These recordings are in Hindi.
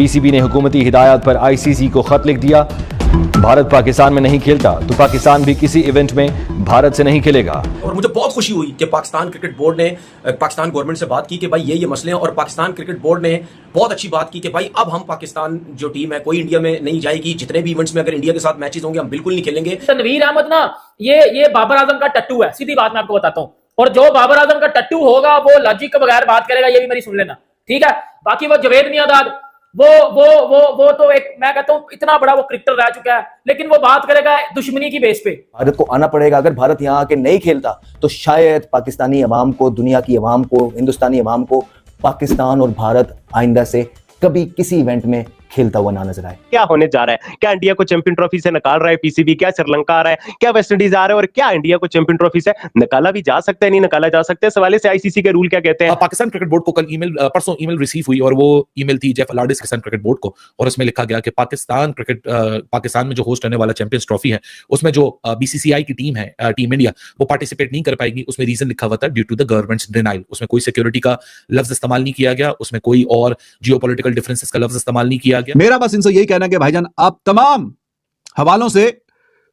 पीसीबी ने हुकूमती हिदायत पर आईसीसी को खत लिख दिया। भारत पाकिस्तान में नहीं खेलता तो पाकिस्तान भी किसी इवेंट में भारत से नहीं खेलेगा। और मुझे बहुत खुशी हुई कि पाकिस्तान क्रिकेट बोर्ड ने पाकिस्तान गवर्नमेंट से बात की कि भाई ये मसले हैं, और पाकिस्तान क्रिकेट बोर्ड ने बहुत अच्छी बात की कि भाई अब हम पाकिस्तान जो टीम है कोई इंडिया में नहीं जाएगी। जितने भी इवेंट्स में अगर इंडिया के साथ मैचेस होंगे हम बिल्कुल नहीं खेलेंगे। तनवीर अहमद ना ये बाबर आजम का टट्टू है, सीधी बात मैं आपको बताता हूँ। और जो बाबर आजम का टट्टू होगा वो लॉजिक के बगैर बात करेगा, ये भी मेरी सुन लेना, ठीक है। बाकी वो जवेद मियांदाद वो तो एक, मैं कहता हूं इतना बड़ा वो क्रिकेटर रह चुका है, लेकिन वो बात करेगा दुश्मनी की बेस पे। भारत को आना पड़ेगा। अगर भारत यहाँ आके नहीं खेलता तो शायद पाकिस्तानी अवाम को, दुनिया की अवाम को, हिंदुस्तानी अवाम को पाकिस्तान और भारत आइंदा से कभी किसी इवेंट में खेलता हुआ ना नजर आए। क्या होने जा रहा है? क्या इंडिया को चैंपियन ट्रॉफी से निकाल रहा है पीसीबी? क्या श्रीलंका आ रहा है? क्या वेस्ट इंडीज आ रहा है? और क्या इंडिया को चैंपियन ट्रॉफी से निकाला भी जा सकता है, नहीं निकाला जा सकता है? सवाल से आईसीसी के रूल क्या कहते हैं? पाकिस्तान क्रिकेट बोर्ड को कल परसों ईमेल रिसीव हुई, और वो ईमेल थी जेफ अलार्डिस पाकिस्तान क्रिकेट बोर्ड को, और उसमें लिखा गया कि पाकिस्तान में जो होस्ट होने वाला चैंपियंस ट्रॉफी है उसमें जो बीसीसीआई की टीम है, टीम इंडिया, वो पार्टिसिपेट नहीं कर पाएगी। उसमें रीजन लिखा हुआ था due to the government's denial. उसमें कोई सिक्योरिटी का लफ्ज इस्तेमाल नहीं किया गया, उसमें कोई और जियोपॉलिटिकल डिफरेंसेस का लफ्ज इस्तेमाल नहीं किया गया। मेरा बस इनसे यही कहना है कि भाईजान आप तमाम हवालों से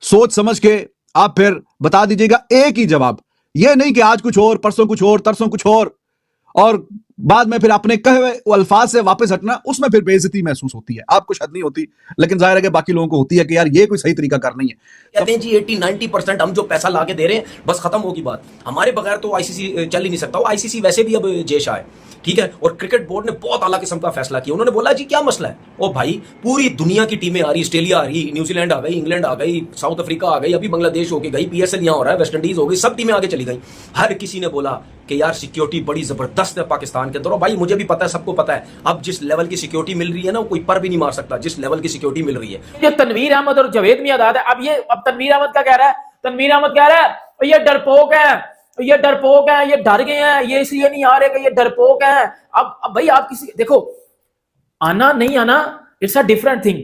सोच समझ के आप फिर बता दीजिएगा एक ही जवाब, ये नहीं कि आज कुछ और, परसों कुछ और, तरसों कुछ और बाद में फिर अपने कहे हुए अल्फाज से वापस हटना, उसमें फिर बेइज्जती महसूस होती है। आपको शायद नहीं होती, लेकिन जाहिर है कि बाकी लोगों को होती है कि यार ये कोई सही तरीका कर नहीं है। कहते हैं जी 80-90% हम जो पैसा लाके दे रहे हैं बस खत्म होगी बात, हमारे बगैर तो आईसीसी चल ही नहीं सकता। आईसीसी वैसे भी अब जेशा है, ठीक है। और क्रिकेट बोर्ड ने बहुत आला किस्म का फैसला किया। उन्होंने बोला जी क्या मसला है, ओ भाई पूरी दुनिया की टीमें आ रही, ऑस्ट्रेलिया आ रही, न्यूजीलैंड आ गई, इंग्लैंड आ गई, साउथ अफ्रीका आ गई, अभी बांग्लादेश होके गई, पीएसएल यहाँ हो रहा है, वेस्ट इंडीज हो गई, सब टीमें आगे चली गई। हर किसी ने बोला कि यार सिक्योरिटी बड़ी जबरदस्त है पाकिस्तान के अंदर। और भाई मुझे भी पता है, सबको पता है, अब जिस लेवल की सिक्योरिटी मिल रही है ना, वो कोई पर भी नहीं मार सकता जिस लेवल की सिक्योरिटी मिल रही है। ये तनवीर अहमद और जवेद मियांदाद है। अब तनवीर अहमद क्या कह रहा है? तनवीर अहमद कह रहा है ये डरपोक है, ये डरपोक है, ये डर गए हैं, ये इसलिए नहीं आ रहे कि ये डरपोक है। अब भाई आप किसी, देखो आना नहीं आना इट्स अ डिफरेंट थिंग।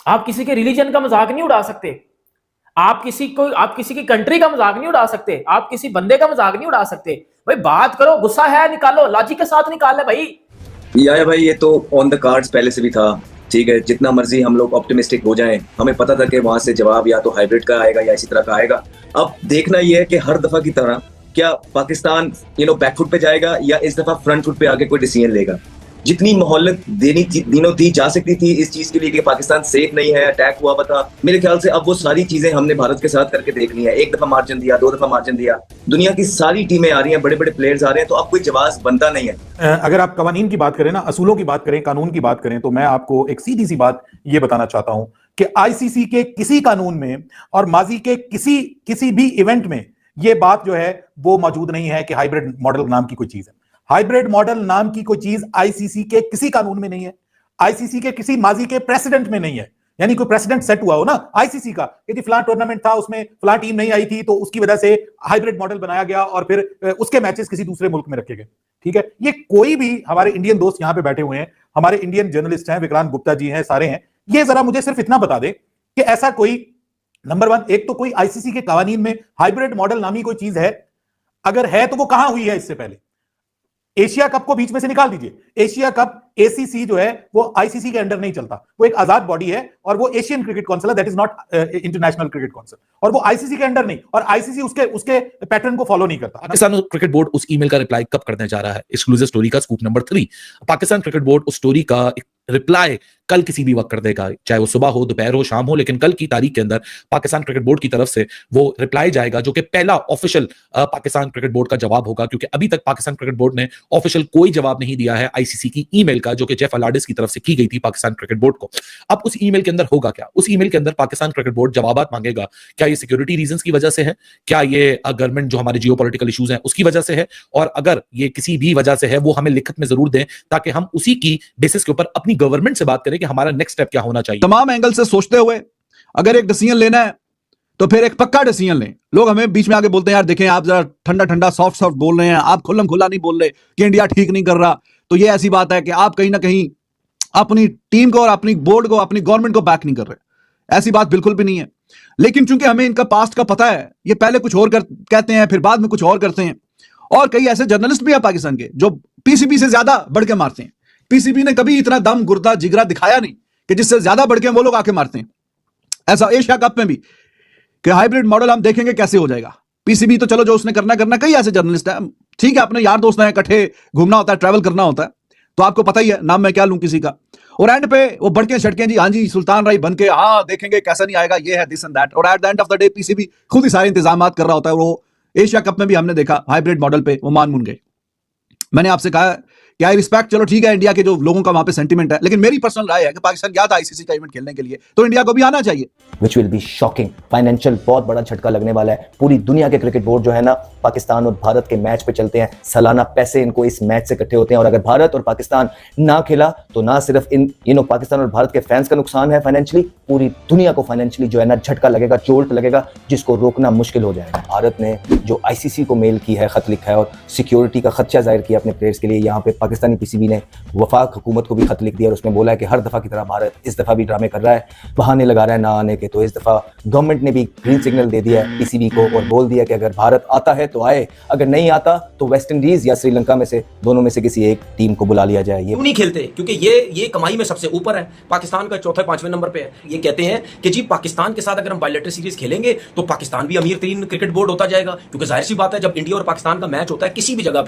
आप किसी के रिलीजन का मजाक नहीं उड़ा सकते, आप किसी की कंट्री का मजाक नहीं उड़ा सकते, आप किसी बंदे का मजाक नहीं उड़ा सकते। भाई बात करो, गुस्सा है निकालो, लॉजिक के साथ निकाल ले भाई। या भाई ये तो ऑन द कार्ड्स पहले से भी था, ठीक है। जितना मर्जी हम लोग ऑप्टिमिस्टिक हो जाएं, हमें पता था कि वहां से जवाब या तो हाइब्रिड का आएगा या इसी तरह का आएगा। अब देखना यह है कि हर दफा की तरह क्या पाकिस्तान बैकफुट पे जाएगा या इस दफा फ्रंट फुट पे आके कोई डिसीजन लेगा। जितनी मोहलत दी जा सकती थी इस चीज के लिए कि पाकिस्तान सेफ नहीं है, अटैक हुआ था, मेरे ख्याल से अब वो सारी चीजें हमने भारत के साथ करके देख ली है। एक दफा मार्जिन दिया, 2 दफा मार्जिन दिया, दुनिया की सारी टीमें आ रही हैं, बड़े बड़े प्लेयर्स आ रहे हैं, तो अब कोई जवाब बनता नहीं है। अगर आप कवानीन की बात करें ना, असूलों की बात करें, कानून की बात करें, तो मैं आपको एक सीधी सी बात ये बताना चाहता हूं कि आईसीसी के किसी कानून में और माजी के किसी भी इवेंट में ये बात जो है वो मौजूद नहीं है कि हाइब्रिड मॉडल नाम की कोई चीज है। हाइब्रिड मॉडल नाम की कोई चीज आईसीसी के किसी कानून में नहीं है, आईसीसी के किसी माजी के प्रेसिडेंट में नहीं है। यानी कोई प्रेसिडेंट सेट हुआ हो ना आईसीसी का, यदि फलां टूर्नामेंट था उसमें फलां टीम नहीं आई थी तो उसकी वजह से हाइब्रिड मॉडल बनाया गया और फिर उसके मैचेस किसी दूसरे मुल्क में रखे गए, ठीक है। ये कोई भी, हमारे इंडियन दोस्त यहां पे बैठे हुए हैं, हमारे इंडियन जर्नलिस्ट हैं, विक्रांत गुप्ता जी हैं, सारे हैं, ये जरा मुझे सिर्फ इतना बता दे कि ऐसा कोई, नंबर 1, एक तो कोई आईसीसी के कानून में हाइब्रिड मॉडल नामी कोई चीज है? अगर है तो वो कहां हुई है इससे पहले? एशिया कप को बीच में से निकाल दीजिए। एशिया कप एसीसी जो है वो आईसीसी के अंडर नहीं चलता, वो एक आजाद बॉडी है और वो एशियन क्रिकेट काउंसिल है, that is not international cricket council, और वो आईसीसी के अंडर नहीं, और आईसीसी उसके पैटर्न को फॉलो नहीं करता। पाकिस्तान क्रिकेट बोर्ड उस ईमेल का रिप्लाई कब करने जा रहा है? एक्सक्लूसिव स्टोरी का scoop number 3, Pakistan cricket board उस स्टोरी का रिप्लाई कल किसी भी वक्त कर देगा, चाहे वो सुबह हो, दोपहर हो, शाम हो, लेकिन कल की तारीख के अंदर पाकिस्तान क्रिकेट बोर्ड की तरफ से वो रिप्लाई जाएगा, जो कि पहला ऑफिशियल पाकिस्तान क्रिकेट बोर्ड का जवाब होगा, क्योंकि अभी तक पाकिस्तान क्रिकेट बोर्ड ने ऑफिशियल कोई जवाब नहीं दिया है आईसीसी की ईमेल का, जो कि जेफ अलार्डिस की तरफ से की गई थी पाकिस्तान क्रिकेट बोर्ड को। अब उस ईमेल के अंदर होगा क्या? उस ईमेल के अंदर पाकिस्तान क्रिकेट बोर्ड जवाबात मांगेगा। क्या ये सिक्योरिटी रीजंस की वजह से है? क्या ये गवर्नमेंट जो हमारे जियोपॉलिटिकल इश्यूज हैं उसकी वजह से है? और अगर ये किसी भी वजह से है, वो हमें लिखित में जरूर दें, ताकि हम उसी की बेसिस के ऊपर अपनी गवर्नमेंट से बात करें कि हमारा नेक्स्ट स्टेप क्या होना चाहिए। तमाम एंगल से सोचते हुए अगर एक डिसीजन लेना है तो फिर एक पक्का डिसीजन लें। लोग हमें बीच में आके बोलते हैं यार देखें आप जरा ठंडा ठंडा सॉफ्ट सॉफ्ट बोल रहे हैं, आप खुल्लम खुल्ला नहीं बोल रहे कि इंडिया ठीक नहीं कर रहा। तो ये ऐसी बात है कि आप कहीं ना कहीं अपनी टीम को और अपनी बोर्ड को, अपनी गवर्नमेंट को बैक नहीं कर रहे। ऐसी बात बिल्कुल भी नहीं है। लेकिन चूंकि हमें इनका पास्ट का पता है, ये पहले कुछ और कहते हैं, फिर बाद में कुछ और करते हैं, और कई ऐसे जर्नलिस्ट भी हैं पाकिस्तान के जो पीसीबी से ज्यादा बढ़ के मारते हैं पीसीबी ने कभी इतना दम गुर्दा जिगरा दिखाया नहीं कि जिससे ज्यादा बढ़ के वो लोग आके मारते हैं। ऐसा एशिया कप में भी कि हाइब्रिड मॉडल हम देखेंगे कैसे हो जाएगा। पीसीबी तो चलो जो उसने करना, कई ऐसे जर्नलिस्ट हैं, ठीक है, अपने यार दोस्त हैं, इकट्ठे घूमना होता है, ट्रैवल करना होता है, तो आपको पता ही है, नाम मैं क्या लूं किसी का, और एंड पे वो बढ़के छटके जी, हाँ जी सुल्तान राय बन के, हाँ देखेंगे कैसा नहीं आएगा, ये है दिस एंड दैट, और at the end of the day PCB खुद ही सारे इंतजाम कर रहा होता है। वो एशिया कप में भी हमने देखा हाइब्रिड मॉडल पे वो मान मुन गए। मैंने आपसे कहा कि आई रिस्पेक्ट, चलो ठीक है, इंडिया के जो लोगों का वहां पे सेंटीमेंट है, लेकिन मेरी पर्सनल राय है कि पाकिस्तान गया था आईसीसी का इवेंट खेलने के लिए, तो इंडिया को भी आना चाहिए। Which will be shocking, financial बहुत बड़ा झटका लगने वाला है। पूरी दुनिया के क्रिकेट बोर्ड जो है ना, पाकिस्तान और भारत के मैच पे चलते हैं, सालाना पैसे इनको इस मैच से इकट्ठे होते हैं, और अगर भारत और पाकिस्तान ना खेला तो ना सिर्फ इन पाकिस्तान और भारत के फैंस का नुकसान है फाइनेंशियली, पूरी दुनिया को फाइनेंशियली जो है ना झटका लगेगा, चोट लगेगा, जिसको रोकना मुश्किल हो जाएगा। भारत ने जो आईसीसी को मेल की है, खत लिखा है और सिक्योरिटी का खदशा जाहिर किया अपने प्लेयर्स के लिए, यहाँ पे पाकिस्तानी पीसीबी ने वफाक हुकूमत को भी खत लिख दिया और उसमें बोला है कि हर दफा की तरह भारत इस दफा भी ड्रामे कर रहा है, बहाने लगा रहा है ना आने के। तो इस दफा गवर्नमेंट ने भी ग्रीन सिग्नल दे दिया है पीसीबी को और बोल दिया कि अगर भारत आता है तो आए, अगर नहीं आता तो वेस्ट इंडीज या श्रीलंका में से दोनों में से किसी एक टीम को बुला लिया जाए। क्यों नहीं खेलते? क्योंकि ये कमाई में सबसे ऊपर है, पाकिस्तान का चौथे पांचवें नंबर पे है। ये कहते हैं कि जी पाकिस्तान के साथ अगर हम बायलैटरल सीरीज खेलेंगे तो पाकिस्तान भी अमीर तरीन क्रिकेट बोर्ड होता जाएगा, क्योंकि जाहिर सी बात है जब इंडिया और पाकिस्तान का मैच होता है किसी भी जगह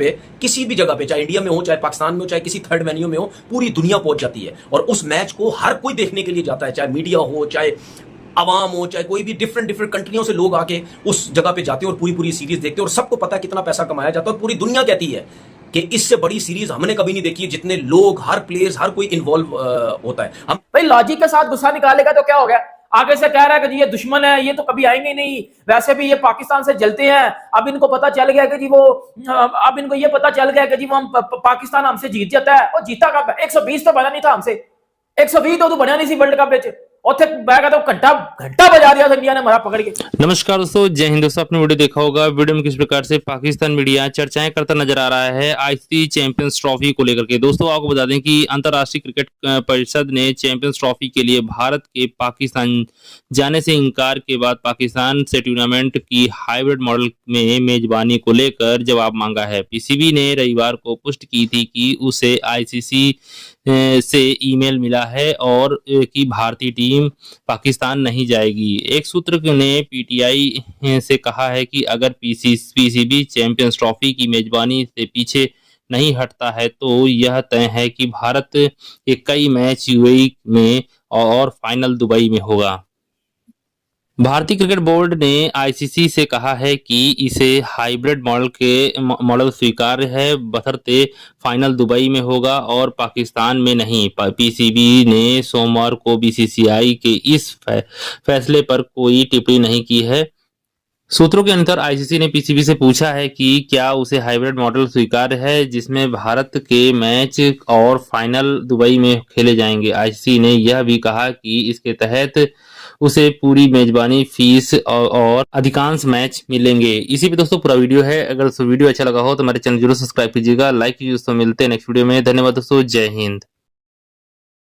पे, चाहे इंडिया में हो, चाहे पाकिस्तान में हो, चाहे किसी थर्ड वेन्यू में हो, पूरी दुनिया पहुंच जाती है और उस मैच को हर कोई देखने के लिए जाता है, चाहे मीडिया हो, चाहे अवाम हो, चाहे कोई भी डिफरेंट कंट्रियों से लोग आके उस जगह पे जाते हैं और पूरी सीरीज देखते हैं और सबको पता है कितना पैसा कमाया जाता है। और पूरी दुनिया कहती है कि इससे बड़ी सीरीज हमने कभी नहीं देखी है, जितने लोग, हर प्लेयर्स, हर कोई इन्वॉल्व होता है। हम भाई लॉजिक के साथ गुस्सा निकालेगा तो क्या हो गया? आगे से कह रहा है कि जी ये दुश्मन है, ये तो कभी आएंगे नहीं, वैसे भी ये पाकिस्तान से जलते हैं, अब इनको पता चल गया कि जी वो, अब इनको ये पता चल गया कि जी वो पाकिस्तान हमसे जीत जाता है। और जीता कब? 120 तो बना नहीं था हमसे, 120 तो बना नहीं सी वर्ल्ड कप में, उथे बैगा तो घंटा बजा दिया था इंडिया ने हमारा पकड़ के। नमस्कार दोस्तों, जय हिंद दोस्तों। आपने वीडियो देखा होगा, वीडियो में किस प्रकार से पाकिस्तान मीडिया चर्चाएं करता नजर आ रहा है आईसीसी चैंपियंस ट्रॉफी को लेकर के। दोस्तों आपको बता दें कि अंतर्राष्ट्रीय क्रिकेट परिषद ने चैंपियंस ट्रॉफी के लिए भारत के पाकिस्तान जाने से इनकार के बाद पाकिस्तान से टूर्नामेंट की हाइब्रिड मॉडल में मेजबानी को लेकर जवाब मांगा है। पीसीबी ने रविवार को पुष्टि की थी कि उसे आईसीसी से ईमेल मिला है और कि भारतीय टीम पाकिस्तान नहीं जाएगी। एक सूत्र ने पीटीआई से कहा है कि अगर पीसीबी चैंपियंस ट्रॉफी की मेजबानी से पीछे नहीं हटता है तो यह तय है कि भारत के कई मैच यूएई में और फाइनल दुबई में होगा। भारतीय क्रिकेट बोर्ड ने आईसीसी से कहा है कि इसे हाइब्रिड मॉडल स्वीकार्य है, बशर्ते फाइनल दुबई में होगा और पाकिस्तान में नहीं। पीसीबी ने सोमवार को बीसीसीआई के इस फैसले पर कोई टिप्पणी नहीं की है। सूत्रों के अनुसार आईसीसी ने पीसीबी से पूछा है कि क्या उसे हाइब्रिड मॉडल स्वीकार्य है जिसमें भारत के मैच और फाइनल दुबई में खेले जाएंगे। आईसीसी ने यह भी कहा कि इसके तहत उसे पूरी मेजबानी फीस और अधिकांश मैच मिलेंगे। इसी पे दोस्तों पूरा वीडियो है। अगर वीडियो अच्छा लगा हो तो हमारे चैनल जरूर सब्सक्राइब कीजिएगा, लाइक कीजिए। दोस्तों मिलते हैं नेक्स्ट वीडियो में। धन्यवाद दोस्तों, जय हिंद।